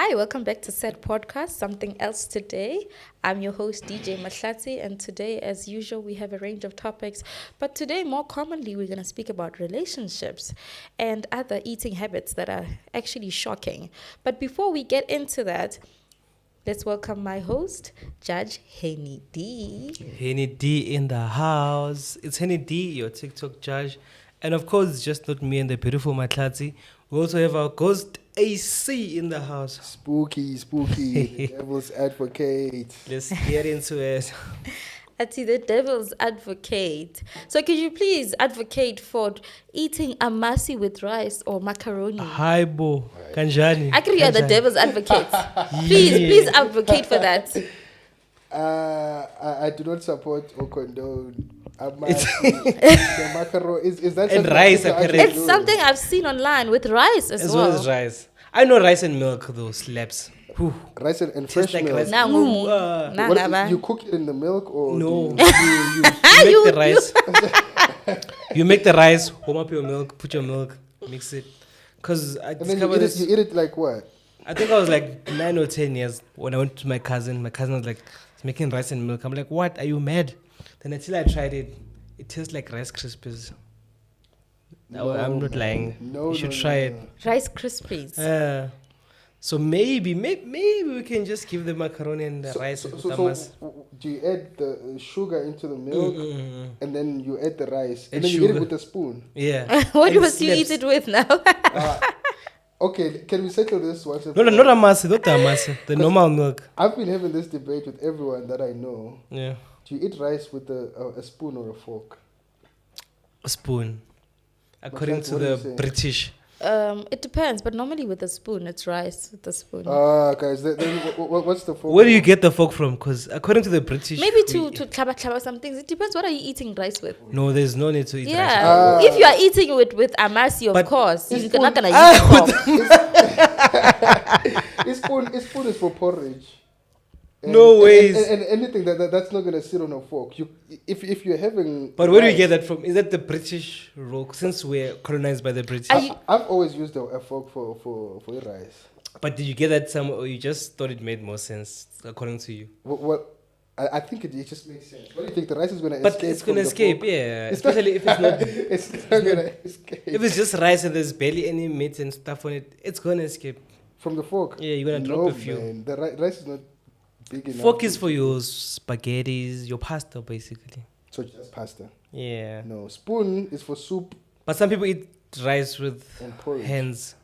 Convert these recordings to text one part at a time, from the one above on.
Hi, welcome back to Set Podcast, Something Else Today. I'm your host, DJ Mahlatse, and today, as usual, we have a range of topics. But today, more commonly, we're going to speak about relationships and other eating habits that are actually shocking. But before we get into that, let's welcome my host, Judge Henny D. Henny D in the house. It's Henny D, your TikTok judge. And of course, it's just not me and the beautiful Mahlatse. We also have our ghost AC in the house. Spooky, the devil's advocate. Let's get into it. Ati, the devil's advocate. So could you please advocate for eating amasi with rice or macaroni? Hi, Bo. Kanjani. Actually, you're the devil's advocate. Please advocate for that. I do not support or condone the macaroni. Is that and something rice, that people It's do? something I've seen online with rice as well. well as rice. I know rice and milk, though, slaps. Whew. Rice and Tastes fresh like milk. rice. Nah, Ooh, What, you cook it in the milk or No. do you You make the rice. You make the rice, warm up your milk, put your milk, mix it. Because I and then discovered this. you eat it like what? I think I was like 9 or 10 years when I went to my cousin. My cousin was like making rice and milk. I'm like, what? Are you mad? Then until I tried it, it tastes like Rice Krispies. No, I'm not lying. No, you should no, try no. Rice Krispies. it. So maybe we can just give the macaroni and the rice with tamas. Do you add the sugar into the milk and then you add the rice and then you eat sugar. it with a spoon? Yeah. What And must you eat slaps. it with now? Okay, can we settle this once and No, for not all? Amasi, not the Amasi. The normal milk. I've been having this debate with everyone that I know. Yeah. Do you eat rice with a spoon or a fork? A spoon. According that's to what the you say. British. It depends, but normally with a spoon, it's rice with a spoon. Guys, then what's the fork? Where do you get the fork from? Because according to the British. Maybe we- to klaba some things. It depends. What are you eating rice with? No, there's no need to eat rice. Yeah, if you are eating it with amasi, of But- course, Is you're not spoon- gonna use a fork. A spoon is for porridge. No ways. And anything that's not gonna sit on a fork. You if you're having. But where do you rice- get that from? Is that the British rule? Since we're colonized by the British. Are you- I've always used a fork for rice. But did you get that somewhere, or you just thought it made more sense according to you? Well, I think it just makes sense. What do you think? The rice is gonna But escape? it's gonna from the escape, fork? yeah. Especially if it's not. It's not gonna escape If it's just rice and there's barely any meat and stuff on it, it's gonna escape. from the fork. Yeah, you're gonna drop a few. Man. The rice is not big enough. Fork is for your spaghettis, your pasta, basically. So just pasta. Yeah. No, spoon is for soup But some people eat rice with and porridge. hands.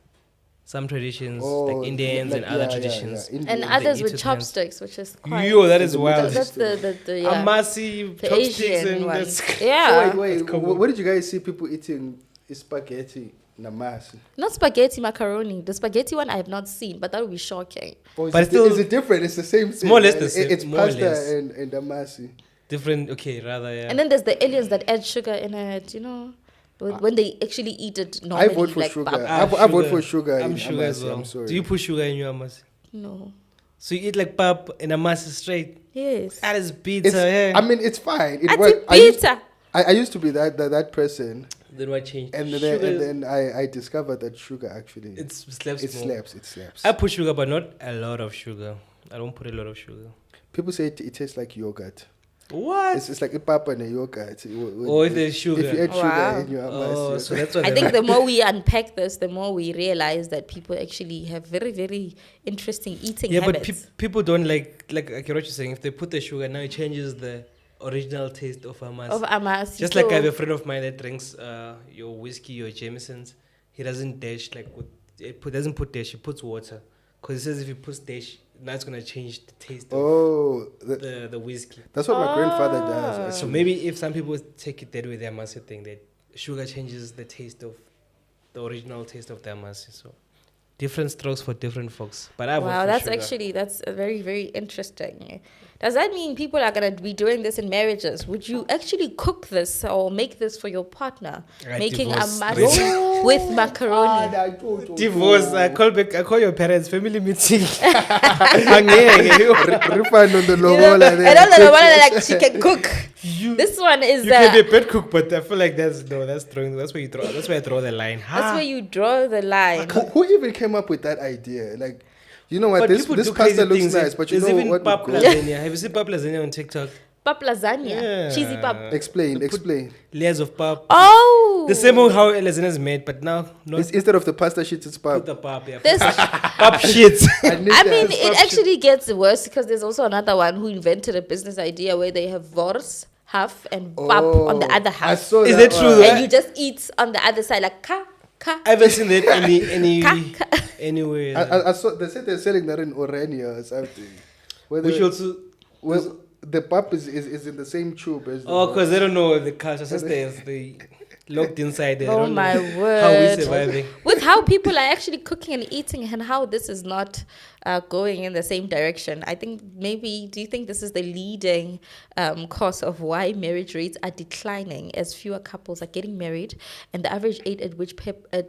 Some traditions, Oh, like Indians and other traditions. And Indian. others eat with with hands. chopsticks, which is quite. Yo, that is The wild. That's the yeah. Amasi, The chopsticks, Asian and one. that's Yeah. So wait, That's common. where did you guys see people eating spaghetti namasi? Not spaghetti macaroni. The spaghetti one I have not seen, but that would be shocking. Or is But it, still- is it different? It's the same thing. more or less right? the same, It's more or pasta less. and namasi. different. Okay, rather, yeah. And then there's the aliens that add sugar in it, you know, when they actually eat it I normally. vote for like sugar. bab- I vote for sugar. I'm in sugar as amasi, well. I'm sorry. Do you put sugar in your amasi? No. So you eat like pap and amasi straight? Yes. That is pizza, It's, yeah. I mean, it's fine. It That's works. a pizza. I used to be that person, Then what changed? and Sugar is- then I discovered that sugar actually it slaps it more. slaps. It slaps. I put sugar, but not a lot of sugar. I don't put a lot of sugar. People say it tastes like yogurt. What? It's like a papa and a yogurt. Oh, if there's sugar. If you add Wow. sugar in your Oh, amasi, so that's what I think the more we unpack this, the more we realize that people actually have very, very interesting eating yeah, habits. but people don't like I get what you're saying. If they put the sugar, now it changes the original taste of amasi. of amasi. Just like I have a friend of mine that drinks your whiskey, your Jamesons. He doesn't dash doesn't put dash. He puts water because he says if he puts dash, now it's gonna change the taste of oh, the whiskey. that's what my grandfather does. So Actually. maybe if some people take it that way, the amasi thing, that sugar changes the taste of the original taste of the amasi. So different strokes for different folks. But I vote Wow, for that's sugar. that's a very, very interesting. Does that mean people are going to be doing this in marriages? Would you actually cook this or make this for your partner? I Making divorce amasi with macaroni. Divorce. I call your parents. Family meeting. Angeke. Refund on the You know, lobola I there. don't know the one that like she can cook. You This one is can be a bad cook, but I feel like that's throwing. That's where you draw. That's where I draw the line. that's where you draw the line. Who even came up with that idea? Like, You know what? But This people this do crazy pasta looks things. nice, but you There's know even what? pap would go? lasagna. Have you seen pap lasagna on TikTok? Pap lasagna, cheesy pap. Explain. Layers of pap. Oh, The same way how lasagna is made, but now not Instead of the pasta sheets, it's put pap. the pap. Yeah, There's- pap shits. I need I that. mean, it actually gets worse because there's also another one who invented a business idea where they have wors half and pap on the other I half, saw Is that that true? one. and you just eat on the other side like ka. I haven't seen that anywhere. I saw. They said they're selling that in Orania or something. Where Which they- also. well, the pap is in the same tube as the Oh, wors. because they don't know the culture. Since they locked inside there. They Oh don't my know word. How we surviving. With how people are actually cooking and eating and how this is not going in the same direction. I think maybe, do you think this is the leading cause of why marriage rates are declining as fewer couples are getting married and the average age at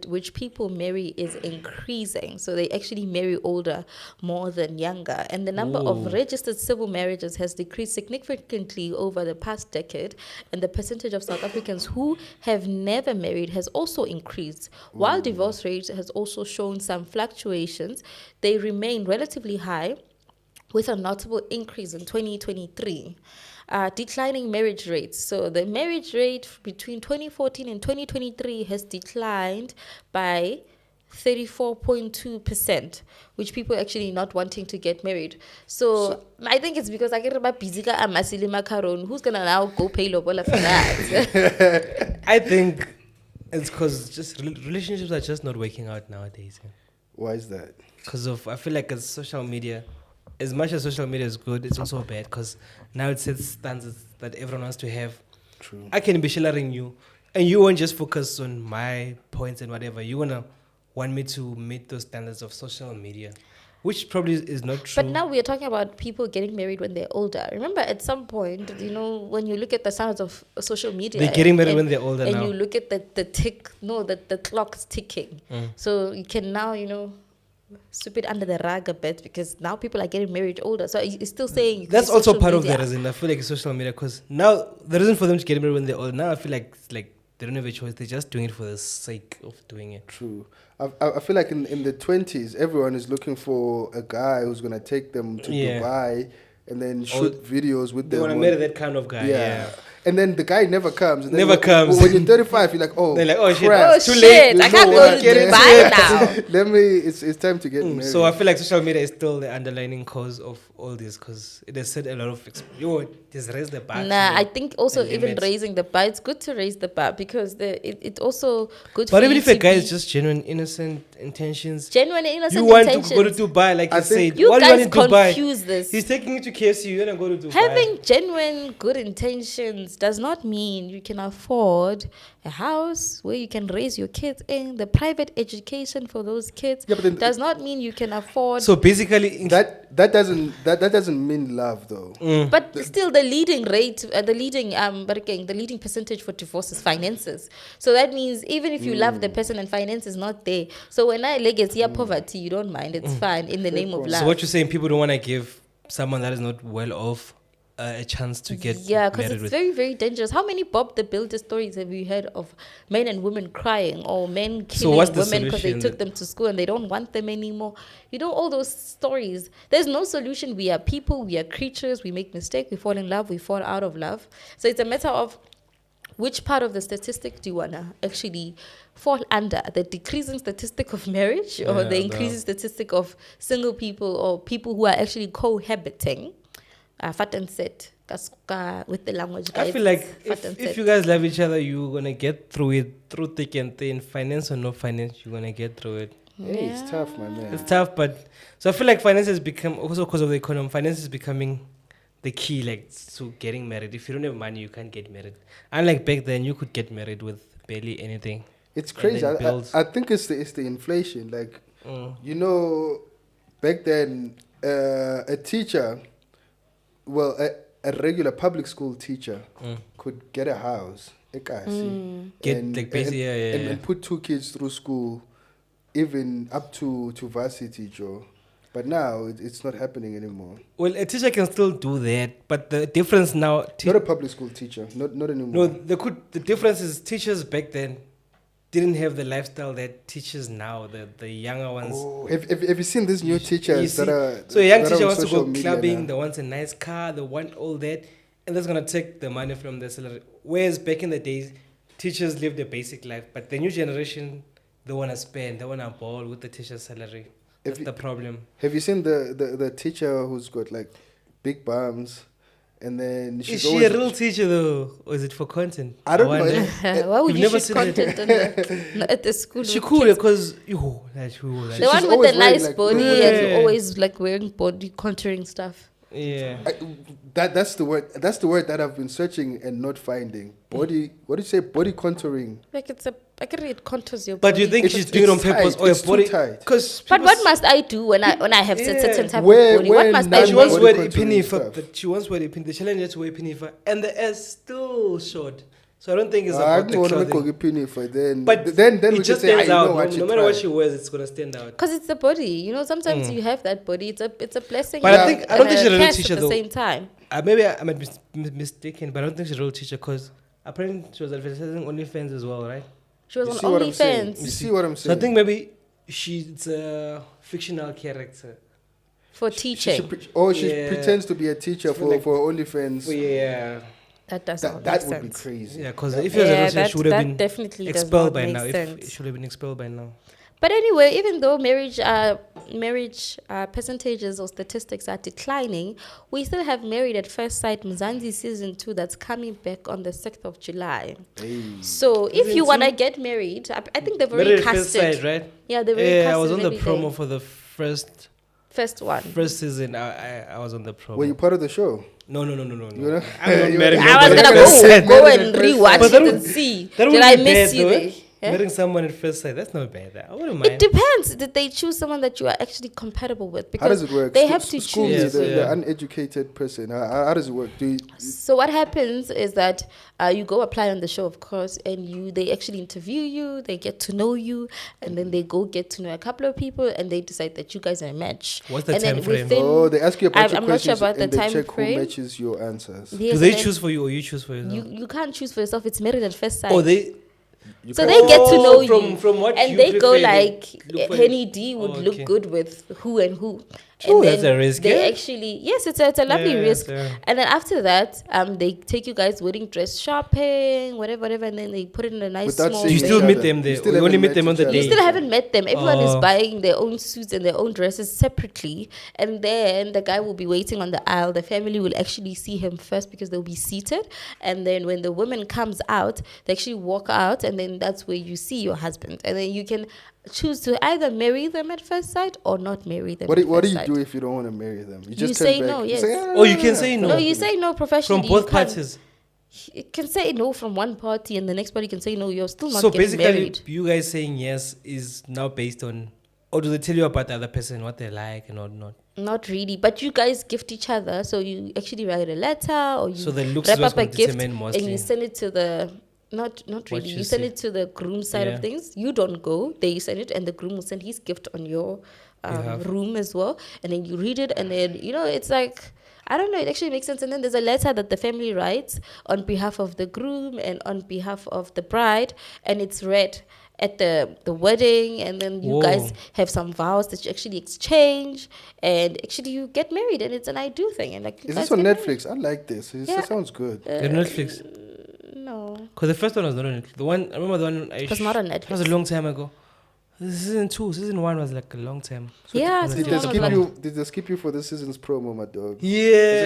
which people marry is increasing? So they actually marry older more than younger. And the number of registered civil marriages has decreased significantly over the past decade. And the percentage of South Africans who have never married has also increased. While divorce rate has also shown some fluctuations, they remain relatively high, with a notable increase in 2023. Declining marriage rates. So the marriage rate between 2014 and 2023 has declined by 34.2%, which people actually not wanting to get married. So I think it's because I get about busy Amasi Macaroni. Who's gonna now go pay lobola for that? I think it's because just relationships are just not working out nowadays. Why is that? Because of, I feel like as social media, as much as social media is good, it's also bad because now it sets standards that everyone wants to have. True. I can be sharing you, and you won't just focus on my points and whatever. You want me to meet those standards of social media, which probably is not true. But now we are talking about people getting married when they're older. Remember, at some point, when you look at the standards of social media, They're getting married when they're older and now. you look at the clock's ticking. So you can now, sweep it under the rug a bit because now people are getting married older. So you're still saying That's also social part of media. the reason. I feel like it's social media because now the reason for them to get married when they're old, now I feel like it's like they don't have a choice. They're just doing it for the sake of doing it. True. I feel like in the 20s, everyone is looking for a guy who's going to take them to Dubai and then shoot videos with They them. want to marry that kind of guy. Yeah. And then the guy never comes. And then Never comes. When you're 35, you're like, oh, They're like, oh, shit. crap. Oh It's too shit! late. I You can't know go what? to Get it. Dubai now. It's time to get married. So I feel like social media is still the underlying cause of all this because it has set a lot of just raise the bar. Nah, I think also the even limits. raising the bar, it's good to raise the bar because it also good for But even you if a to guy be is just genuine, innocent intentions, genuine and innocent you want intentions. to go to Dubai, like I you think- said. You What do guys you want in Dubai? confuse this. He's taking you to KFC. You want to go to Dubai. Having genuine good intentions does not mean you can afford a house where you can raise your kids in. The private education for those kids Yeah, but then- does not mean you can afford. So basically, that doesn't mean love though. But still, the leading rate, the leading percentage for divorce is finances. So that means even if you love the person and finance is not there, so when I legacy poverty, you don't mind. It's fine in the name of love. so what you're saying, people don't want to give someone that is not well off a chance to get because married it's with. very, very dangerous. How many Bob the Builder stories have you heard of men and women crying or men killing what's the women because they solution took them to school and they don't want them anymore? All those stories. There's no solution. We are people. We are creatures. We make mistakes. We fall in love. We fall out of love. So it's a matter of which part of the statistic do you want to actually fall under? The decreasing statistic of marriage or the increasing statistic of single people or people who are actually cohabiting? Fat and set with the language. I guys. feel like Fat and if set. you guys love each other, you're going to get through it through thick and thin. Finance or no finance, you're going to get through it. Hey, it's tough, my man. It's tough, but so I feel like finance has become, also because of the economy, finance is becoming the key like to getting married. If you don't have money, you can't get married. Unlike back then, you could get married with barely anything. It's And crazy. then bills. I think it's the inflation. Like, back then, a teacher, a regular public school teacher could get a house, and put 2 kids through school, even up to varsity, Joe. But now it's not happening anymore. Well, a teacher can still do that, but the difference now... Not a public school teacher, not anymore. No, the difference is teachers back then, didn't have the lifestyle that teachers now, the younger ones. Oh, have you seen these new teachers see, that are? So a young that are teacher on wants to social go media clubbing, now? they want a nice car, they want all that, and that's gonna take the money from their salary. Whereas back in the days, teachers lived a basic life, but the new generation, they wanna spend, they wanna ball with the teacher's salary. That's the problem. Have you seen the teacher who's got like big bums, and then Is she's she always, a real teacher though, or is it for content? I don't wonder. know. Why would You've you never shoot seen it? content at the school? She with cool kids? because The She's one with always the wearing, nice like, body Yeah. and always like wearing body contouring stuff. yeah. That's the word. That's the word that I've been searching and not finding. Body. What do you say? Body contouring. Like I can read contours your But body. you think It's- she's doing it on it's purpose tight. or a It's too body? tight. Because But what must I do when I have a certain type Wear- of body? What wear must nice I she do? wants to body wear a contouring penny stuff. but she wants to wear a penny. The challenge is to wear a penny and the ass still short. So I don't think it's I about the don't want to clothing. make a penny for then. But then it we can just say, stands I out. know what No you matter what tried. she wears, it's gonna stand out. Because it's the body, you know. Sometimes you have that body. It's a blessing. But I and think- I don't think she's a real curse teacher, at the though. same time. Maybe I might be mistaken, but I don't think she's a real teacher because apparently she was advertising OnlyFans as well, right? She was You on see what I'm saying? OnlyFans You see what I'm So saying? I think maybe she's a fictional character. for She teaching. she Yeah. pretends to be a teacher She feel like- for OnlyFans. Yeah. That doesn't That make would be sense. crazy. Yeah, because That- if she was a real Yeah, teacher, she would have that been definitely does expelled not by make now. sense. If she would have been expelled by now. But anyway, even though marriage percentages or statistics are declining, we still have Married at First Sight Mzansi season 2 that's coming back on the 6th of July. Hey. So if Season you want to 2? get married, I think they've already Married at First casted. Sight, right? Yeah, they've already Yeah, casted I was on the everything. promo for the first First season. I was on the promo. Were you part of the show? No. You know? I'm not You married. were- I was Nobody gonna at first sight. go Married and at first rewatch sight. But that it would- and see. That Did would I be miss bad, you though, there? eh? Yeah? Marrying someone at first sight, that's not bad. I wouldn't It mind. depends. Did they choose someone that you are actually compatible with? How does Because it work? they have to School me, choose. the Yeah. uneducated person. How does it work? So what happens is that you go apply on the show, of course, and they actually interview you, they get to know you, and then they go get to know a couple of people, and they decide that you guys are a match. What's the And then time frame? within- Oh, they ask you a bunch of I'm not sure questions about the and they time check who frame. matches your answers. Yes, Do they and then choose for you or you choose for yourself? You can't choose for yourself. It's Married at First Sight. Oh, they. You So can't- they get to know from, you, From what and you they go prefer, they like look for Henny you. D would Oh, look okay. good with who and who. Sure, And that's then a risk, They yeah? actually yes, it's a lovely Yeah, risk. yeah. And then after that, they take you guys wedding dress shopping, whatever, and then they put it in a nice Without small. seeing Do you each still bag. meet other. them You there? still Or you only haven't meet met them on each the other. day? You still haven't met them. Everyone is Oh. buying their own suits and their own dresses separately. And then the guy will be waiting on the aisle. The family will actually see him first because they'll be seated. And then when the woman comes out, they actually walk out. And then that's where you see your husband. And then you can choose to either marry them at first sight or not marry them What at do first you sight. do if you don't want to marry them? You You just say turn back. no, You yes. say, Oh, you can say no. No, you say no professionally. From both You can't- parties. You can say no from one party and the next party can say no. You're still not So getting basically, married. you guys saying yes is now based on, or do they tell you about the other person, what they like and what not? Not really, but you guys gift each other. So you actually write a letter or you So the looks wrap is what's up a gonna gift determine and mostly. you send it to the not What really. you You send see. it to the groom side Yeah. of things. You don't go. They send it, and the groom will send his gift on your Behalf. room as well. And then you read it, and then it's like. I don't know, it actually makes sense. And then there's a letter that the family writes on behalf of the groom and on behalf of the bride, and it's read at the wedding, and then you Whoa. guys have some vows that you actually exchange, and actually you get married, and it's an I do thing. And like, you Is guys this on get married. Netflix? I like this. This Yeah. sounds good. They're Netflix. No, Because the first one was not on Netflix. I remember the one it was not on It was a Netflix. long time ago. Season 2, season 1 was like a long time. Yeah, it it's Did one they of skip them. you? Did they skip you for this season's promo, my dog? Yeah.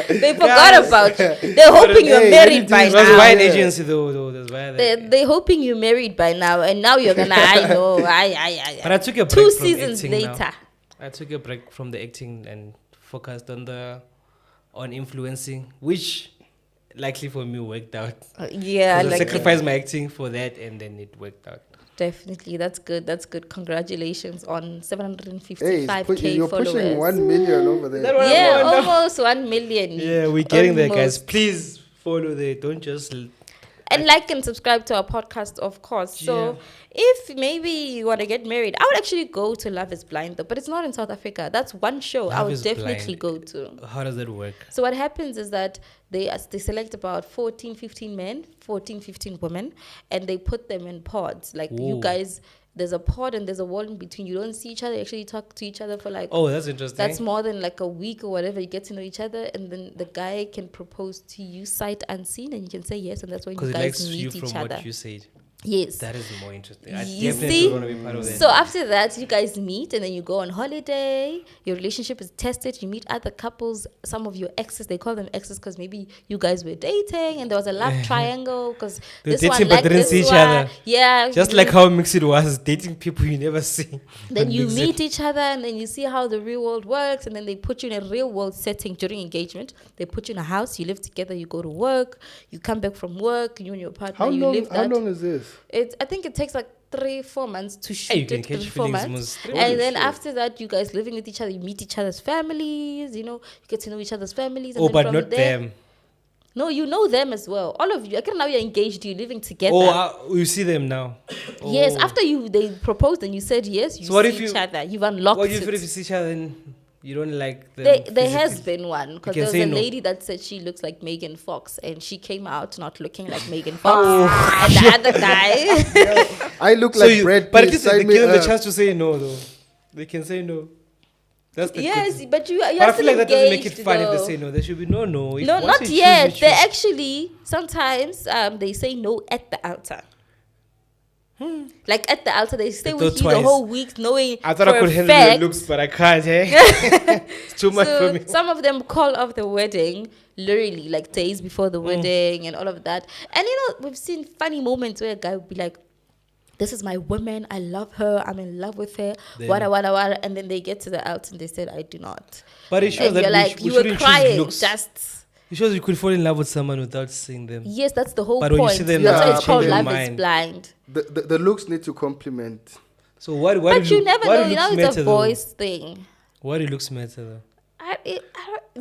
They forgot about you. They're hoping you're Hey, married by It was now. wide agency though. That's why. They're hoping you're married by now, and now you're gonna. I know. But I took a break 2 from seasons acting later. now. I took a break from the acting and focused on influencing, which likely for me worked out. Yeah, I like sacrificed my acting for that, and then it worked out. definitely. That's good. That's good. Congratulations on 755k Hey, you're followers. pushing 1 million over there. That one- Yeah, Oh, no. almost 1 million. Yeah, we're getting there, guys. Almost. Please follow there. Don't just And like and subscribe to our podcast, of course. So if maybe you want to get married, I would actually go to Love is Blind though, but it's not in South Africa. That's one show I would definitely go to. How does that work? So what happens is that they select about 14, 15 men, 14, 15 women, and they put them in pods. Like you guys, there's a pod and there's a wall in between. You don't see each other. You actually talk to each other for like... Oh, that's interesting. That's more than like a week or whatever. You get to know each other, and then the guy can propose to you sight unseen, and you can say yes, and that's when you guys meet each other. Because he likes you from what you said. Yes. That is more interesting. You see? Want to be part of that. So after that, you guys meet and then you go on holiday. Your relationship is tested. You meet other couples. Some of your exes, they call them exes because maybe you guys were dating and there was a love triangle because this one liked this each other. Yeah. Just like how mixed it was, dating people you never see. Then you meet each other and then you see how the real world works, and then they put you in a real world setting during engagement. They put you in a house. You live together. You go to work. You come back from work. You and your partner. How long is this? I think it takes like 3-4 months to shoot it. 3-4 months. And then after that, you guys living with each other, you meet each other's families, you get to know each other's families. And but not them. No, you know them as well. All of you. I can now you're engaged, you're living together. You see them now. Yes, after they proposed and you said yes, you see each other. You've unlocked it. What if you see each other and you don't like them? There has been one, because there was a lady that said she looks like Megan Fox, and she came out not looking like Megan Fox. And the other guy, I look like Brad Pitt. But at least they give them the chance to say no, though. They can say no. That's the but you're I feel like that doesn't make it fun if they say no. There should be no. No, not yet. They actually sometimes they say no at the altar. Like at the altar, they stay with you the whole week, knowing I thought I could handle your looks, but I can't. It's too much for me. Some of them call off the wedding literally like days before the wedding and all of that. And we've seen funny moments where a guy would be like, "This is my woman. I love her. I'm in love with her. Wada wada wada." And then they get to the altar and they said, "I do not." But it shows that you were crying. It shows you could fall in love with someone without seeing them. Yes, that's the whole point. When you see them, that's why it's called Love is Blind. The looks need to complement. So what? But you never know. It's a voice thing. Why do looks matter though?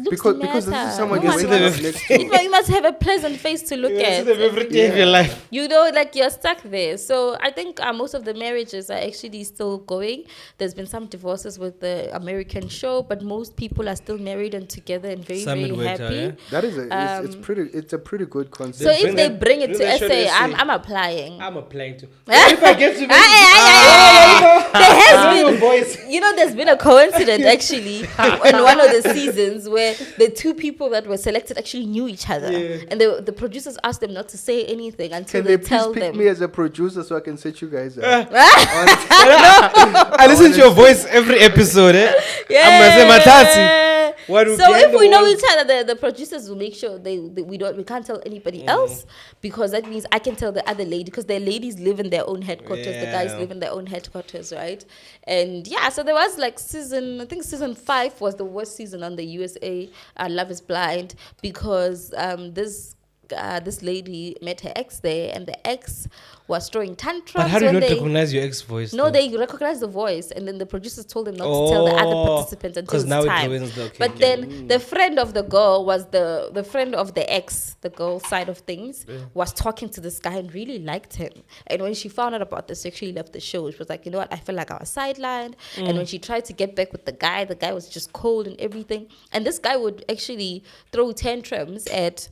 Because this is someone you see next to. You must have a pleasant face to look at. See them every day of your life. Like you're stuck there. So I think most of the marriages are actually still going. There's been some divorces with the American show, but most people are still married and together and very, very happy. That is it's a pretty good concept. So if they bring it to SA, I'm applying. I'm applying too. If I get to there's been a coincidence actually in one of the seasons where the two people that were selected actually knew each other, and the producers asked them not to say anything until they tell them. Can they please pick me as a producer so I can set you guys up? I listen to your voice every episode. So if we know each other, the producers will make sure we can't tell anybody else, because that means I can tell the other lady, because their ladies live in their own headquarters, the guys live in their own headquarters, right? And so there was like season 5 was the worst season on the USA Love is Blind, because this lady met her ex there, and the ex was throwing tantrums. But how do you not recognize your ex voice? No, they recognize the voice, and then the producers told them not to tell the other participants until it's time. But then the friend of the girl was the friend of the ex, the girl side of things, was talking to this guy and really liked him. And when she found out about this, she actually left the show. She was like, you know what, I feel like I was sidelined. And when she tried to get back with the guy was just cold and everything. And this guy would actually throw tantrums at...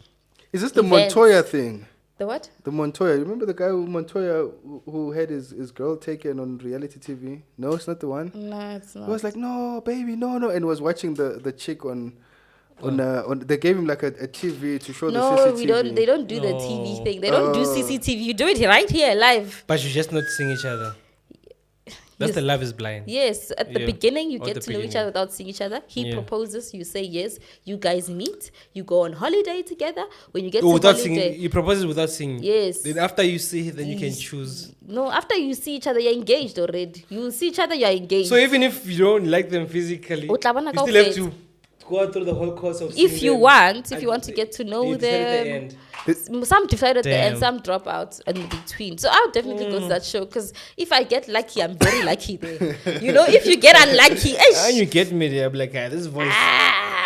Is this the Montoya thing? The what? The Montoya. Remember the guy Montoya who had his girl taken on reality TV? No, it's not the one. No, it's not. He was like, "No, baby, no," and was watching the chick on. They gave him like a TV to show the CCTV. No, they don't do the TV thing. They don't do CCTV. You do it right here live. But you're just not seeing each other. That's the Love is Blind. Yes, at the beginning you get to know each other without seeing each other. He proposes, you say yes. You guys meet. You go on holiday together. When you get to holiday, he proposes without seeing. Yes. Then after you see, then you can choose. No, after you see each other, you're engaged already. You see each other, you're engaged. So even if you don't like them physically, you still have to go through the whole course of. If you want to get to know them. Some decide at the end, some drop out in between. So I'll definitely go to that show, because if I get lucky, I'm very lucky there. If you get unlucky, and you get me there, I'm like, this voice.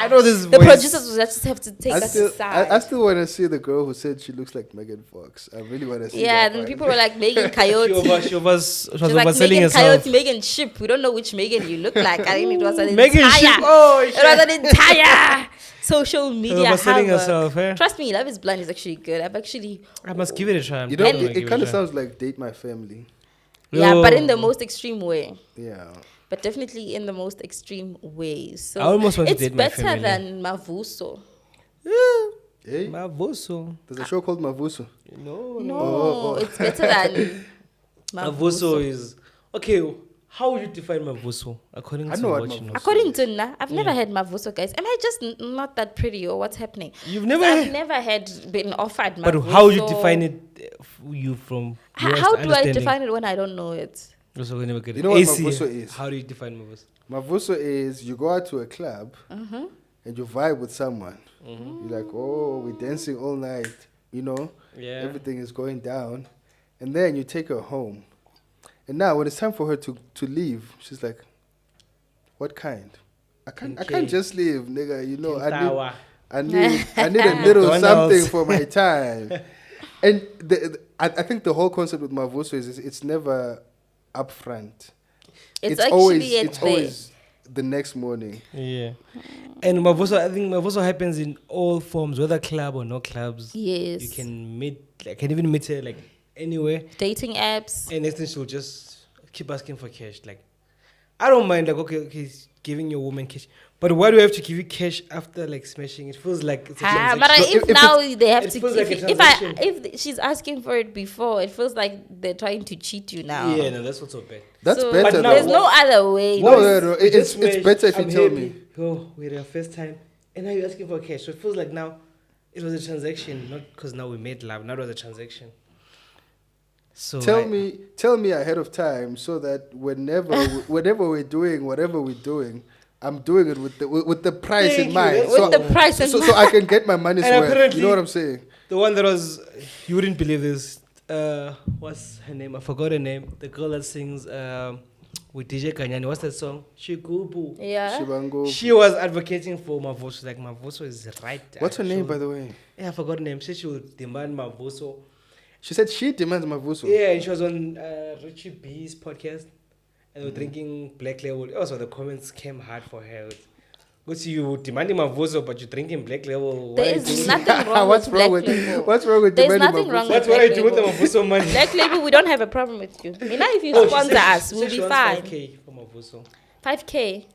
I know this The voice. producers will just have to take us aside. I still want to see the girl who said she looks like Megan Fox. I really want to see Yeah, that and one. people were like Megan Coyote. She was She's like overselling Megan herself. Coyote, Megan Ship. We don't know which Megan you look like. I think it was an Megan entire. Ship. Oh, It was an entire social media overselling havoc. herself, eh? Trust me, Love is Blind is actually good. I must give it a try. You know, it kind of sounds like Date My Family. Yeah, but in the most extreme way. Yeah. But definitely in the most extreme ways. So I almost want to it's date my better family. than Mavuso. Hey, Mavuso. there's a show called Mavuso. No, it's better than Mavuso is okay. How would you define Mavuso according I to know what what you know? Mavuso According to Na, I've never had Mavuso, guys. Am I just not that pretty or what's happening? You've never. I've never had been offered But Mavuso. how would you define it? You from your How do I understanding? define it when I don't know it? Also, we never get You it. know what AC, Mavuso is? How do you define Mavuso? Mavuso is you go out to a club Mm-hmm. and you vibe with someone. You're like, oh, we're dancing all night. You know, Yeah. everything is going down. And then you take her home. And now when it's time for her to leave, she's like, what kind? I can't just leave, nigga. You know, I need a little McDonald's. something for my time. And I think the whole concept with Mavuso is it's never upfront. It's actually it's always the next morning. Yeah. And Mavuso, I think Mavuso happens in all forms, whether club or no clubs. Yes. You can meet, like, can even meet her like anywhere. Dating apps. And next thing she'll just keep asking for cash. Like, I don't mind, like, okay, giving your woman cash. But why do I have to give you cash after like smashing? It feels like it's a Ah, transaction. but So if if now they have it to, feels like a if she's asking for it before, it feels like they're trying to cheat you now. Yeah, no, that's what's so bad. That's So better. But now- There's though. no other way. No, We it's just smashed, better if you I'm tell happy. me. Oh, we're our first time. And now you're asking for cash. So it feels like now it was a transaction, not because now we made love. Now it was a transaction. So Tell me ahead of time so that whenever we're doing whatever we're doing, I'm doing it with the price Thank in you, mind. that's With So, the price in so mind. I can get my money's And worth. apparently- You know what I'm saying? the one that was, you wouldn't believe this. What's her name? I forgot her name. The girl that sings with DJ Kanyani. What's that song? Shigubu. Yeah. Shibango. She was advocating for Mavuso. Like, Mavuso is right. What's her name, by the way? Yeah, I forgot her name. She said she would demand Mavuso. She said she demands Mavuso. Yeah, and she was on Richie B's podcast. And they were drinking Black Label. Also, the comments came hard for her. Because you demanding Mavuso, but you're drinking Black Label. There Why is do you- nothing wrong What's with wrong Black with Label. what's wrong with There's demanding nothing wrong Mavuso? with That's what I do with the Black Mavuso money. Black Label, we don't have a problem with you. Mina, if you Oh, she sponsor said us, she we'll said she be wants fine. 5K for Mavuso. 5K.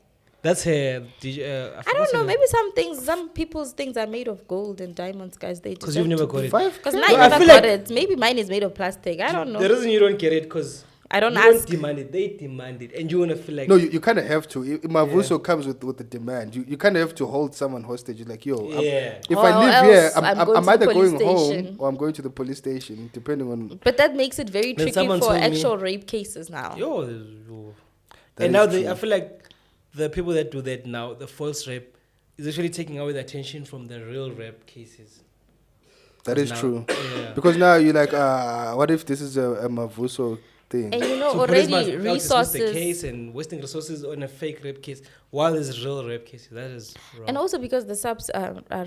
That's her. I don't know. Maybe some people's things are made of gold and diamonds, guys. They Because you've never got it. Because now $5K? you No, I never feel got like- it. Maybe mine is made of plastic. I don't know. The reason you don't get it because I don't you ask. don't demand it. They demand it, and you wanna feel like No, you kind of have to. Mavuso comes with the demand. You kind of have to hold someone hostage. You're like, yo, Yeah. if Or I live here, else I'm going I'm to either the police going home station. or I'm going to the police station, depending on. But that makes it very Then tricky someone for told me- actual rape cases now. yo. That And is now true. I feel like the people that do that now, the false rape, is actually taking away the attention from the real rape cases. That is Now- true. Yeah. Because now you're like, what if this is a Mavuso thing? And you know, So police must already now dismiss the resources. case and wasting resources on a fake rape case while there's real rape cases. That is wrong. And also because the subs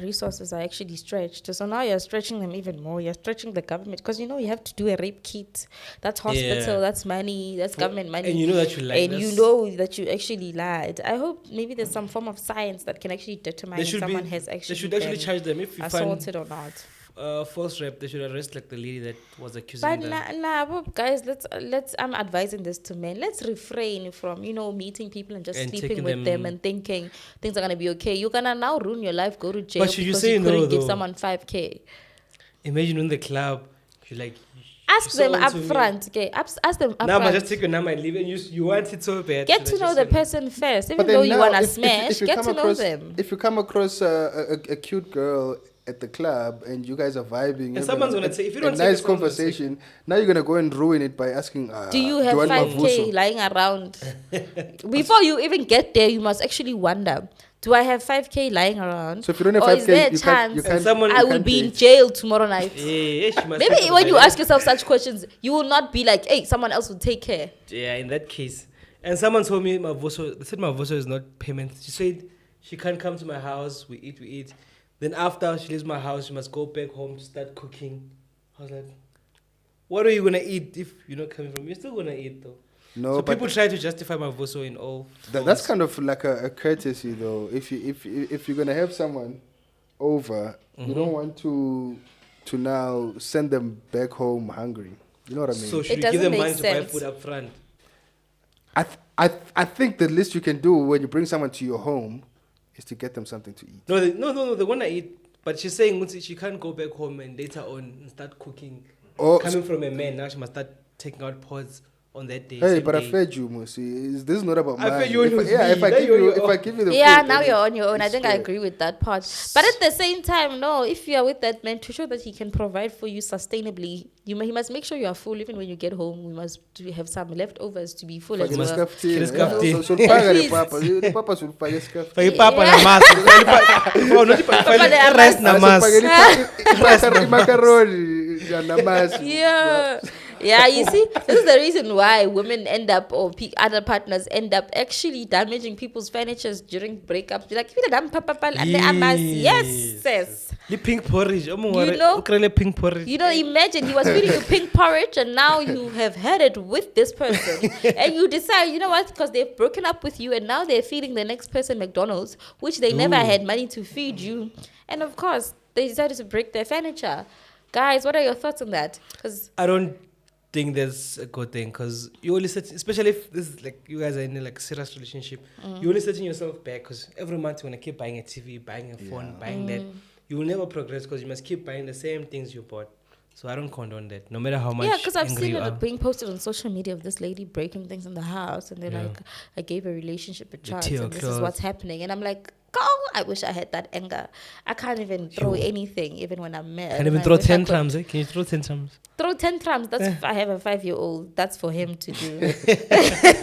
resources are actually stretched. So now you're stretching them even more. You're stretching the government. Because you know you have to do a rape kit. That's hospital, Yeah. that's money, that's government money. And you know that you lied. And you That's- know that you actually lied. I hope maybe there's some form of science that can actually determine They if should someone be. has They actually should actually been charge them if you assaulted or not. find false rape. They should arrest like the lady that was accusing But them. but guys, let's. I'm advising this to men. Let's refrain from meeting people and just And sleeping taking with them them- and thinking things are gonna be okay. You're gonna now ruin your life, go to jail should you because say you couldn't no, give though? someone 5K. Imagine in the club, you're like, Ask you're them so up into me. front. Okay, ask them up Now, front. just take your number and leave, and you want it so bad. Get so to that know you the send- person first, even But though then you now, wanna if smash. you Get come to know across, them. If you come across a cute girl at the club and you guys are vibing, And someone's gonna say, if you don't a take it, nice someone's gonna say- conversation, now you're gonna go and ruin it by asking, Do you have want 5K Mavuso? lying around? Before you even get there, you must actually wonder, do I have 5K lying around? So if you don't have Or is 5K, there a you chance can't. someone- I you will can't be in date. jail tomorrow night? Yeah, she must Maybe take when you it. ask yourself such questions, you will not be like, hey, someone else will take care. Yeah, in that case. And someone told me Mavuso, they said Mavuso is not payment. She said She can't come to my house. We eat. Then after she leaves my house, she must go back home to start cooking. I was like, what are you gonna eat if you're not coming from? You're still gonna eat though. No, so but people try to justify Mavuso in all. That's kind of like a courtesy though. If you're gonna have someone over, you don't want to now send them back home hungry. You know what I mean? So should you give them money to buy food up front? I think the least you can do when you bring someone to your home is to get them something to eat. No, they wanna eat. But she's saying she can't go back home and later on start cooking. Coming from a man, now she must start taking out pots on that day. Hey, but I fed you, Musi. This is not about money. I fed you if I give you the yeah, food, now you're on your own. I think fair. I agree with that part. But at the same time, no, if you are with that man to show that he can provide for you sustainably, he must make sure you are full. Even when you get home, we must have some leftovers to be full as well. So paga the papa. The papa should pay scuff. Pay papa na mas. Rest na mas. Macaroni na mas. Yeah. Yeah, you see, this is the reason why women end up, or other partners end up actually damaging people's furnitures during breakups. Be like, yes, sis. The pink porridge. You know, pink porridge. You know, imagine he was feeding you pink porridge and now you have had it with this person. And you decide, you know what, because they've broken up with you and now they're feeding the next person McDonald's, which they never had money to feed you. And of course, they decided to break their furniture. Guys, what are your thoughts on that? Because I don't think there's a good thing, because you only set, especially if this is like you guys are in a like serious relationship, you only setting yourself back, because every month you want to keep buying a TV, buying a phone, buying that. You will never progress because you must keep buying the same things you bought. So I don't condone that, no matter how much. Yeah, because I've seen it it being posted on social media of this lady breaking things in the house, and they're like, I gave a relationship a chance, and this is what's happening. And I'm like, I wish I had that anger. I can't even throw anything, even when I'm mad. Can't even throw tantrums, eh? Can you throw tantrums? Throw tantrums. That's I have a 5-year-old. That's for him to do,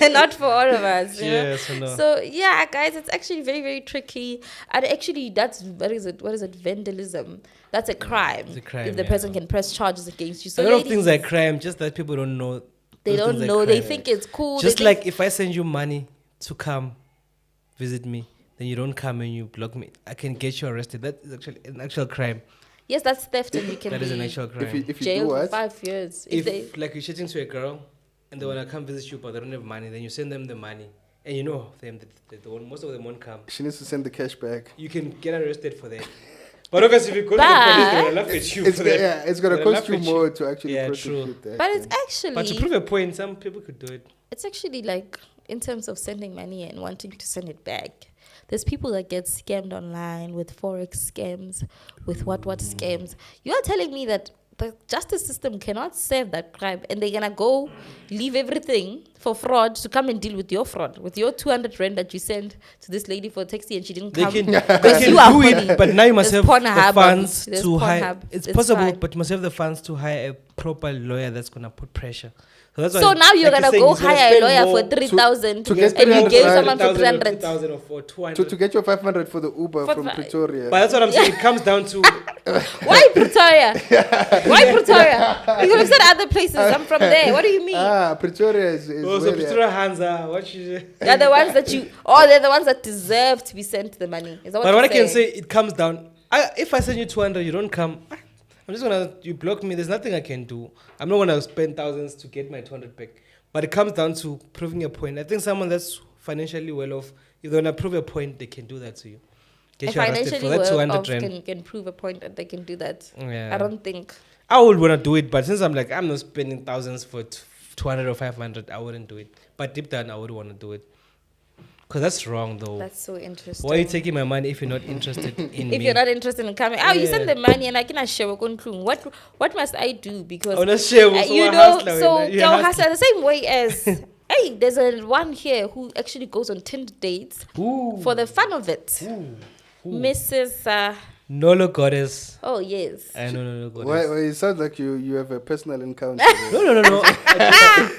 not for all of us. Yes, know? So yeah, guys, it's actually very, very tricky. And actually, that's what is it? Vandalism. That's a crime. It's a crime if the person can press charges against you. So a lot of things are crime, just that people don't know. They don't know. They think it's cool. Just like if I send you money to come visit me, then you don't come and you block me, I can get you arrested. That is actually an actual crime. Yes, that's theft, and you can that is an actual crime. If you jailed do what? for 5 years. If like you're chatting to a girl and they want to come visit you but they don't have money, then you send them the money. And you know them, most of them won't come. She needs to send the cash back. You can get arrested for that. But obviously, if you go to the police, they're going to laugh at you. It's going to cost you more to actually prosecute that. But it's actually... But to prove a point, some people could do it. It's actually like, in terms of sending money and wanting to send it back, there's people that get scammed online with Forex scams, with what scams. You're telling me that the justice system cannot save that crime, and they're gonna go leave everything for fraud to come and deal with your fraud, with your 200 rand that you sent to this lady for taxi and she didn't come. They can do it, but now you must have the funds to hire. It's possible, but you must have the funds to hire a proper lawyer that's gonna put pressure. So now you're gonna go hire a lawyer for 3,000 and you gave someone for 300. To get your 500 for the Uber from Pretoria. But that's what I'm saying. It comes down to why Pretoria? Why Pretoria? You could have said other places. I'm from there. What do you mean? Pretoria is so Pretoria Hansa. What you? They're the ones that you. They're the ones that deserve to be sent the money. Is that but what I can say, it comes down. If I send you 200, you don't come. I'm just gonna, you block me, there's nothing I can do. I'm not gonna spend thousands to get my 200 back. But it comes down to proving a point. I think someone that's financially well off, if they wanna prove a point, they can do that to you. Get you arrested for that 200 rand. Can prove a point that they can do that. Yeah. I don't think. I would wanna do it, but since I'm like, I'm not spending thousands for 200 or 500, I wouldn't do it. But deep down, I would wanna do it. Because that's wrong, though. That's so interesting. Why are you taking my money if you're not interested in me? If you're not interested in coming, you send the money and I can share what must I do? Because you know, so the same way as hey, there's a one here who actually goes on Tinder dates for the fun of it. Mrs. Nolo goddess. Oh yes. I know Nolo goddess. Well, it sounds like you have a personal encounter. No.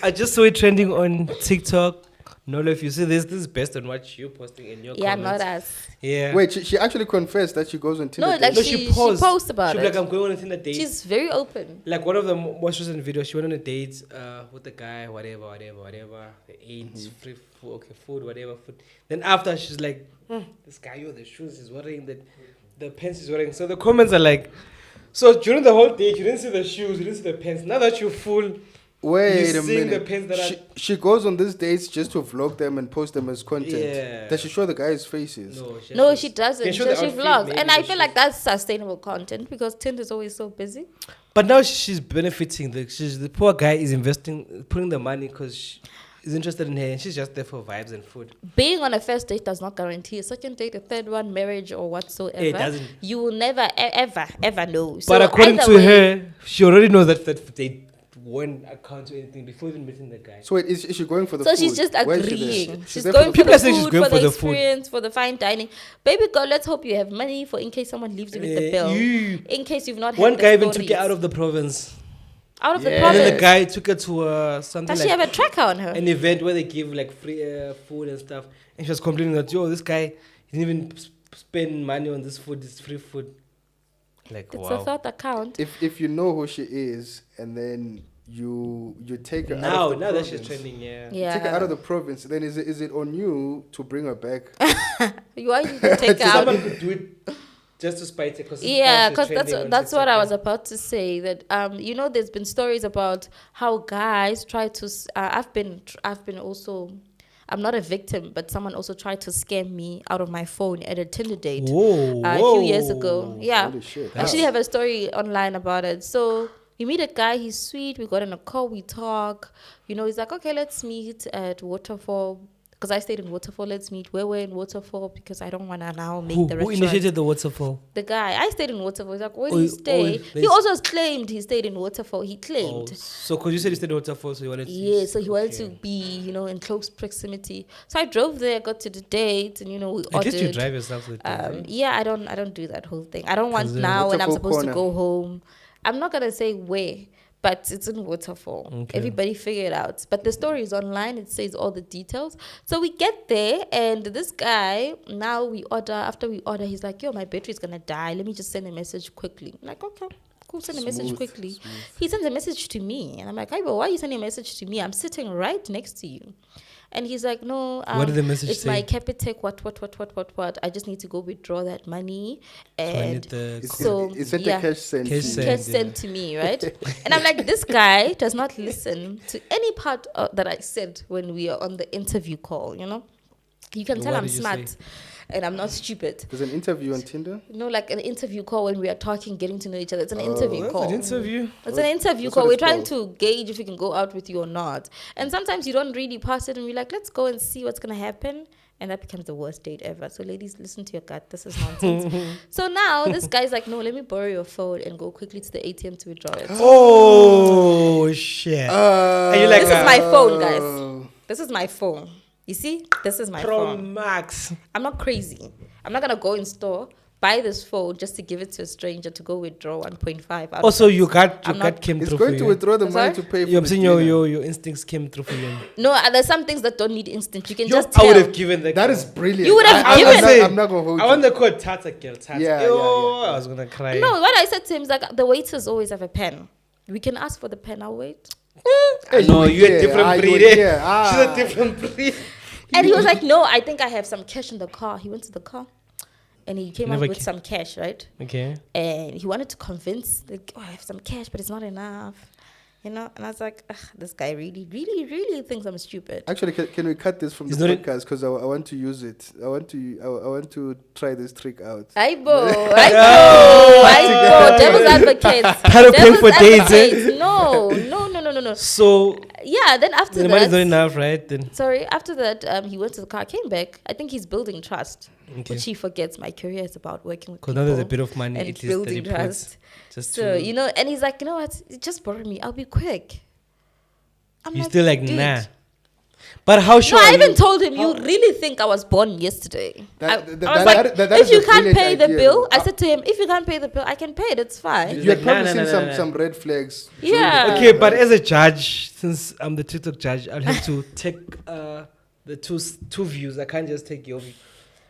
I just saw it trending on TikTok. Nolo, if you see this is based on what you're posting in your Yeah, comments. not us. Yeah. Wait, she actually confessed that she goes on Tinder. No, like dates? she posts about She'll it. be like, I'm going on a Tinder date. She's very open. Like one of the most recent videos, she went on a date with the guy, whatever. They ate free food, food, whatever food. Then after, she's like, this guy, the shoes he's wearing, the pants he's wearing. So the comments are like, so during the whole date, you didn't see the shoes, you didn't see the pants. Now that you're full, Wait you're a seeing minute. the pants that She goes on these dates just to vlog them and post them as content. Yeah. Does she show the guys' faces? No, she doesn't. Can show She the outfit, vlogs. maybe And I the feel shoes. like that's sustainable content because Tinder's always so busy. But now she's benefiting. The poor guy is investing, putting the money because he's interested in her, and she's just there for vibes and food. Being on a first date does not guarantee a second date, a third one, marriage, or whatsoever. It doesn't. You will never, ever know. But So according either to way- her, she already knows that they won't account to anything before even meeting the guy. So wait, is she going for the So food? she's just Where is she there? agreeing. She's there going for People the are saying she's food, going for for the the food. experience, for the fine dining. Baby girl, let's hope you have money for in case someone leaves you with the bill. In case you've not had One the guy even took stories. her out of the province. Out of the Yeah. And then province. the guy took her to something Does she like have a tracker on her? an event where they give like free food and stuff. And she was complaining that, yo, this guy he didn't even spend money on this food, it's free food. Like, It's wow. a thought account. If you know who she is and then you take her out Now of the that province, she's trending, yeah. Yeah. take her out of the province, then is it on you to bring her back? You are you can take her out. Someone could do it just to spite her. Cause Yeah, because because that's what I was about to say. That you know, there's been stories about how guys try to. I've been also. I'm not a victim, but someone also tried to scam me out of my phone at a Tinder date a few years ago. Yeah, Holy shit. I actually have a story online about it. So we meet a guy, he's sweet. We got in a call, we talk. You know, he's like, okay, let's meet at Waterfall. Because I stayed in Waterfall, let's meet. Where we're in Waterfall because I don't want to now make the Who restaurant. initiated the waterfall? The guy, I stayed in Waterfall. He's like, where did you stay? He there's- also claimed he stayed in Waterfall. He Oh, claimed. so because you said you stayed in waterfall, so you wanted to. Yeah, so he wanted to Okay. be, you know, in close proximity. So I drove there, got to the date, and you know, we At ordered. least you drive yourself to the date, right? Yeah, I don't do that whole thing. I don't want then now when I'm Waterfall supposed to corner. go home. I'm not gonna say where, but it's in Waterfall. Okay. Everybody figure it out. But the story is online. It says all the details. So we get there, and this guy, now we order. After we order, he's like, "Yo, my battery's gonna die. Let me just send a message quickly." I'm like, okay. Cool, send a message Smooth, quickly. smooth. He sends a message to me, and I'm like, "Hey, bro, why are you sending a message to me? I'm sitting right next to you." And he's like, "No, What did the message it's say? my Capitec. What? I just need to go withdraw that money." So I need And the So, Is that yeah. the cash sent? Cash to you? sent. cash sent to me, right? And I'm like, this guy does not listen to any part that I said when we are on the interview call. You know, you can tell What I'm did you smart say? and I'm not stupid. There's an interview on Tinder. You know, like an interview call when we are talking, getting to know each other. It's an interview That's call. an interview. It's an interview That's call. what We're it's trying called. to gauge if we can go out with you or not. And sometimes you don't really pass it and we're like, let's go and see what's going to happen. And that becomes the worst date ever. So ladies, listen to your gut. This is nonsense. So now this guy's like, no, let me borrow your phone and go quickly to the ATM to withdraw it. Oh shit! And you're like, This is my phone, Oh. guys. This is my phone. You see? This is my Pro phone. Max. I'm not crazy. I'm not going to go in store, buy this phone just to give it to a stranger to go withdraw 1.5 out Also, of your gut I'm not- came It's through going for to you. withdraw the I'm money sorry? to pay for I'm the saying dinner. your instincts came through for you. No, there's some things that don't need instant. You can Yo, just I tell. would have given the That girl. is brilliant. You would have I- given- I'm not going to hold I you. want the code Tata girl. Tata. Yeah, Yo, yeah. I was gonna cry. No, what I said to him is like, the waiters always have a pen. We can ask for the pen, I'll wait. Hey, No, were you're a there. different You breed. were eh? there. She's a different breed. And he was like, no, I think I have some cash in the car. He went to the car and he came out Never with ca- some cash, right? Okay. And he wanted to convince, like, oh, I have some cash, but it's not enough. You know? And I was like, ugh, this guy really thinks I'm stupid. Actually, can we cut this from It's the not podcast because I want to use it. I want to try this trick out. Aibo, Practical. devil's advocate. How to pay for dates, eh? advocate. No. So Yeah, then after the money's not that, enough, right? Then sorry, after that, he went to the car, came back. I think he's building trust, okay. which he forgets. My career is about working with Because people. now there's a bit of money. and It is that building he puts trust. just So, to. you know, and he's like, you know what? Just borrow me. I'll be quick. I'm You're still like, dude. nah. But how No, sure? I are even you? told him, you really think I was born yesterday? That- I that- was that- like, that- that if is you a can't brilliant pay the idea, bill, though. I said to him, if you can't pay the bill, I can pay it. It's fine. You had like, probably nah, seen nah, nah, nah. some red flags. Yeah. Okay, but as a judge, since I'm the TikTok judge, I'll have to take the two views. I can't just take your view.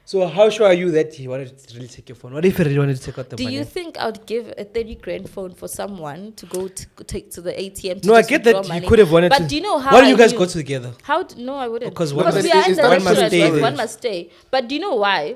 So how sure are you that he wanted to really take your phone? What if he really wanted to take out the money? Do you think I would give a 30 grand phone for someone to go to take to the ATM? No, I get that money? You could have wanted to. But do you know how? Why don't you guys go together? No, I wouldn't. Because we are in the one must restaurant. stay. One must stay. But do you know why?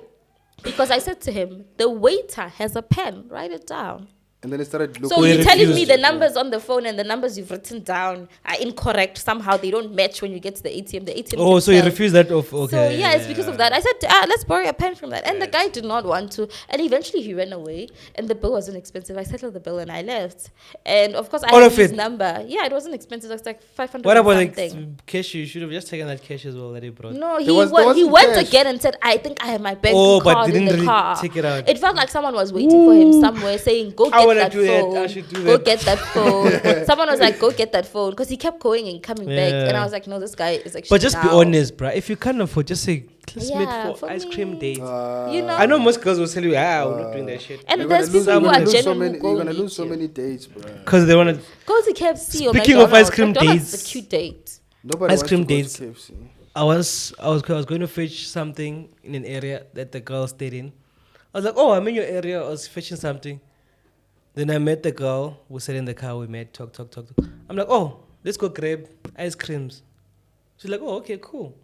Because I said to him, the waiter has a pen. Write it down. And then it started looking. So you're telling me the numbers on the phone and the numbers you've written down are incorrect somehow. They don't match when you get to the ATM. The ATM. Oh, so you refused that? Okay. So yeah, it's because of that. I said, let's borrow a pen from that. And the guy did not want to. And eventually he ran away. And the bill wasn't expensive. I settled the bill and I left. And of course I had his number. Yeah, it wasn't expensive. It was like 500. What about like cash? You should have just taken that cash as well that he brought. No, he went again and said, I think I have my bank card in the car. Take it out. It felt like someone was waiting for him somewhere saying, go get that phone. Go get that phone. Someone was like, go get that phone. Because he kept going and coming back. And I was like, no, this guy is actually. But just be honest, bruh. If you can't afford, just say, let's meet for ice cream dates. I know most girls will tell you, I'm not doing that shit. And there's people who are genuinely you're going to lose so many dates, bruh. Because they want to go to KFC. Speaking of ice cream dates. It's a cute date. Nobody ice cream dates. KFC. I was going to fetch something in an area that the girl stayed in. I was like, oh, I'm in your area. I was fetching something. Then I met the girl. We sat in the car. We met, talk. I'm like, oh, let's go grab ice creams. She's like, oh, okay, cool.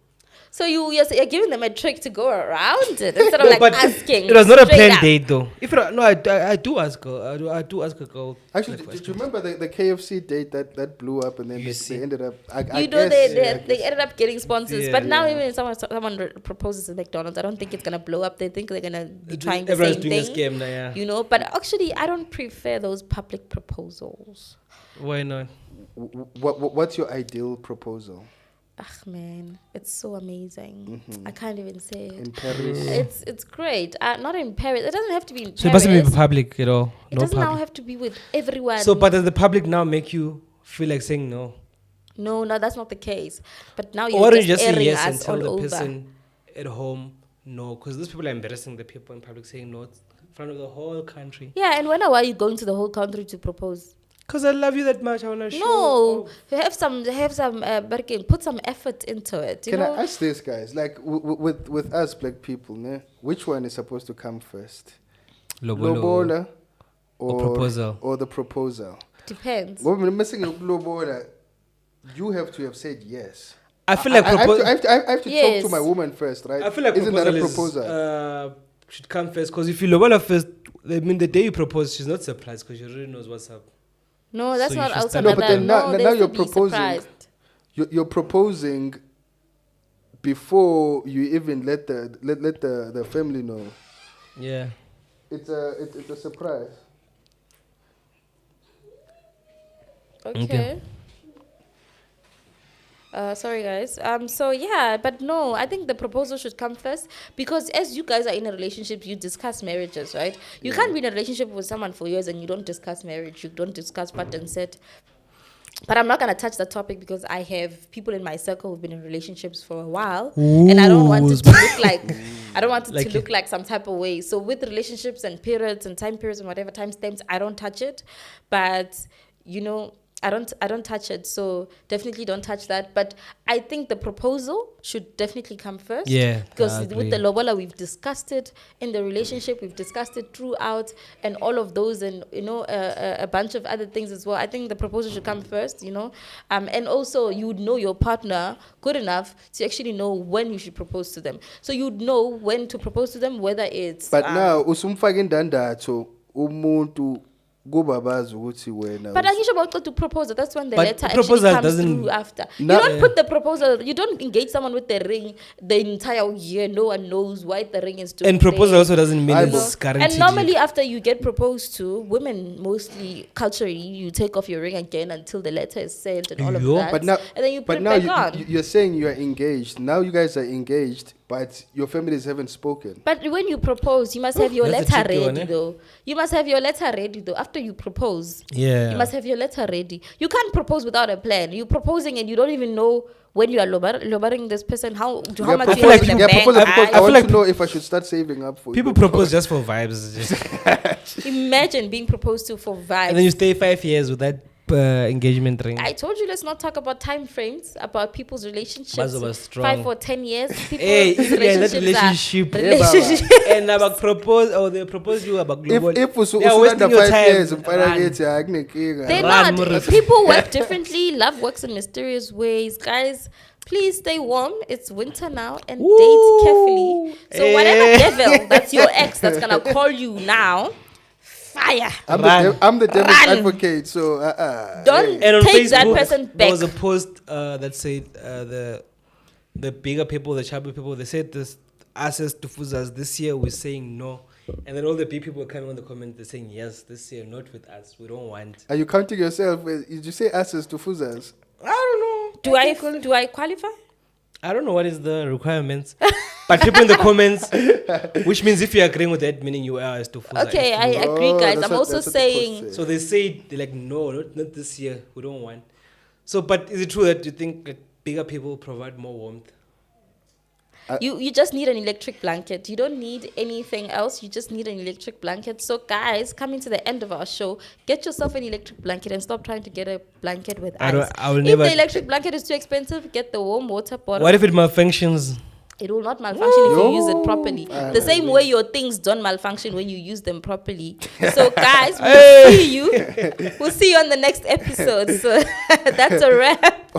So you're giving them a trick to go around it instead of asking. It was not a planned date though. I do ask her. I do ask a girl. Actually, did you remember the KFC date that blew up and then they ended up? They ended up getting sponsors. But now even if someone proposes at McDonald's, I don't think it's gonna blow up. They think they're gonna be trying the same thing. Everyone's doing a scam now, yeah. You know, but actually, I don't prefer those public proposals. Why not? What's your ideal proposal? Man, it's so amazing. I can't even say it. In Paris? It's great. Not in Paris. It doesn't have to be in Paris. So it doesn't be public at all? It doesn't now have to be with everyone. So, but does the public now make you feel like saying no? No, that's not the case. But now you're just say airing yes us and tell all the person over. at home no? Because those people are embarrassing the people in public saying no in front of the whole country. Yeah, and when are you going to the whole country to propose? Because I love you that much. I want to show. No, have some put some effort into it. Can I ask this, guys? Like with us black people, which one is supposed to come first? Lobola or proposal? Or the proposal? Depends. When we're missing lobola, you have to have said yes. I feel like I have to talk to my woman first, right? I feel like isn't that a proposal? Should come first, because if you lobola first, I mean the day you propose, she's not surprised because she already knows what's up. No, that's not outside. No, but then now you're proposing. You're proposing before you even let the family know. Yeah. It's a surprise. Okay. Sorry guys. So yeah, but no, I think the proposal should come first, because as you guys are in a relationship, you discuss marriages, right? You can't be in a relationship with someone for years and you don't discuss marriage, you don't discuss part and set. But I'm not gonna touch that topic because I have people in my circle who've been in relationships for a while. And I don't want it to look like to look like some type of way. So with relationships and periods and time periods and whatever time stamps, I don't touch it. But I don't touch it, so definitely don't touch that. But I think the proposal should definitely come first. Yeah. Because with the lobola, we've discussed it in the relationship, we've discussed it throughout, and all of those, and a bunch of other things as well. I think the proposal should come first, and also you would know your partner good enough to actually know when you should propose to them. So you'd know when to propose to them, whether it's. But now, usumfake ndandatho umuntu. But I usually about to propose. That's when the letter actually comes through after. You don't put the proposal. You don't engage someone with the ring the entire year. No one knows why the ring is doing. And proposal also doesn't mean it's guaranteed. And normally after you get proposed to, women mostly culturally, you take off your ring again until the letter is sent and all of that. But now, and then you put it back on. You're saying you are engaged. Now you guys are engaged, but your families haven't spoken. But when you propose, you must have your letter ready, though. You must have your letter ready, though. After you propose, you must have your letter ready. You can't propose without a plan. You're proposing and you don't even know when you are lobbering this person, how much you have in the bank. I want to know if I should start saving up for people. Propose just for vibes. Imagine being proposed to for vibes. And then you stay 5 years with that engagement ring. I told you let's not talk about time frames, about people's relationships. Mazo was strong. 5 or 10 years. People's Hey, that relationship. And about propose or they propose you about global. If They are wasting your time. They're not. People work differently. Love works in mysterious ways. Guys, please stay warm. It's winter now and date carefully. So whatever devil that's your ex that's gonna call you now, fire. I'm the devil's advocate, so don't and on take Facebook, that person back. There was a post that said the bigger people, the chubby people, they said this access to Fuzas this year we're saying no. And then all the big people coming on the comment, they're saying yes, this year, not with us. We don't want. Are you counting yourself? Did you say access to Fuzas? I don't know. Do I qualify? I don't know what is the requirements. But people in the comments, which means if you're agreeing with that, meaning you are as to Fuza. Okay, I agree, guys. I'm also saying. So they say, they're like, no, not this year. We don't want. So, but is it true that you think like, bigger people provide more warmth? You just need an electric blanket. You don't need anything else. You just need an electric blanket. So, guys, coming to the end of our show, get yourself an electric blanket and stop trying to get a blanket with ice. If the electric blanket is too expensive, get the warm water bottle. What if it malfunctions? It will not malfunction if you use it properly. The same way your things don't malfunction when you use them properly. So, guys, we'll see you. We'll see you on the next episode. So, that's a wrap.